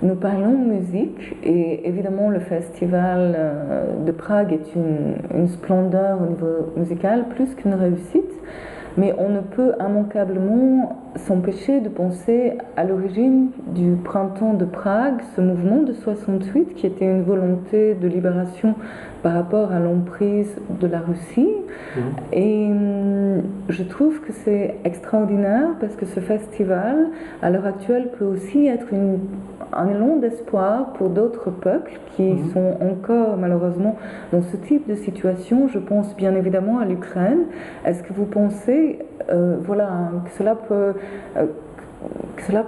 nous parlons musique et évidemment le festival de Prague est une splendeur au niveau musical, plus qu'une réussite, mais on ne peut immanquablement s'empêcher de penser à l'origine du printemps de Prague, ce mouvement de 68 qui était une volonté de libération par rapport à l'emprise de la Russie. Et je trouve que c'est extraordinaire parce que ce festival, à l'heure actuelle, peut aussi être un élan d'espoir pour d'autres peuples qui sont encore malheureusement dans ce type de situation. Je pense bien évidemment à l'Ukraine. Est-ce que vous pensez que cela peut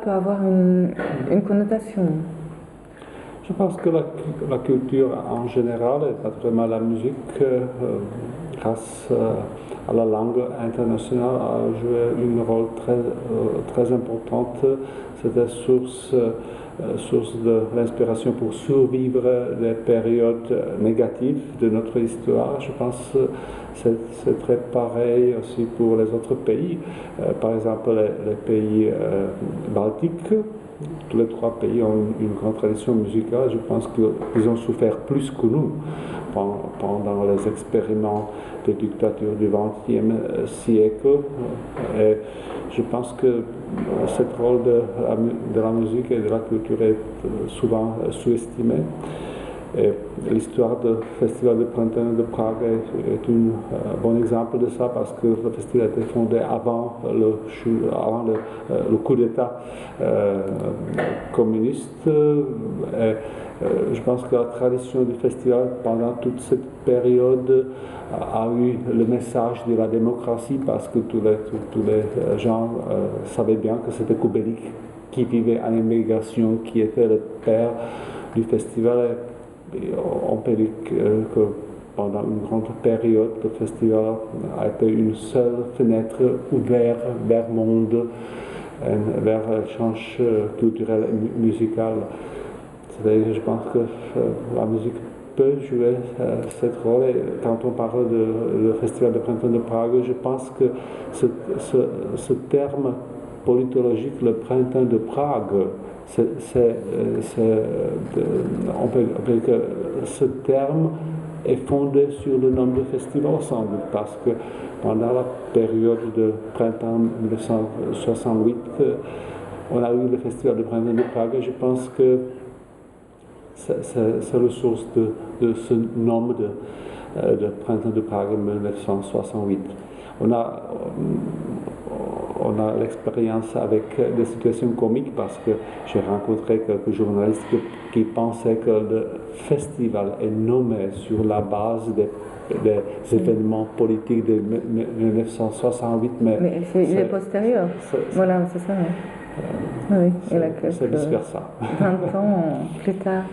avoir une connotation? Je pense que la culture en général, et naturellement la musique, grâce à la langue internationale, a joué un rôle très important. C'était source de l'inspiration pour survivre les périodes négatives de notre histoire. Je pense que c'est très pareil aussi pour les autres pays. Par exemple, les pays baltiques. Tous les trois pays ont une grande tradition musicale. Je pense qu'ils ont souffert plus que nous pendant les expériments de dictature du XXe siècle. Et je pense que ce rôle de la musique et de la culture est souvent sous-estimé. Et l'histoire du Festival de printemps de Prague est un bon exemple de ça parce que le festival a été fondé avant le coup d'État communiste. Et je pense que la tradition du festival pendant toute cette période a eu le message de la démocratie parce que tous les gens savaient bien que c'était Kubelik qui vivait en immigration, qui était le père du festival. Et on peut dire que pendant une grande période, le festival a été une seule fenêtre ouverte vers le monde, vers l'échange culturel et musical. Je pense que la musique peut jouer ce rôle. Et quand on parle du Festival de printemps de Prague, je pense que ce terme politologique, le printemps de Prague, on peut dire que ce terme est fondé sur le nom de festival sans doute parce que pendant la période de printemps 1968, on a eu le festival de printemps de Prague et je pense que c'est la source de ce nom de printemps de Prague 1968. On a l'expérience avec des situations comiques parce que j'ai rencontré quelques journalistes qui pensaient que le festival est nommé sur la base des événements politiques de 1968. Mais il est postérieur. Voilà, c'est ça. Oui, c'est vice-versa. 20 ans plus tard.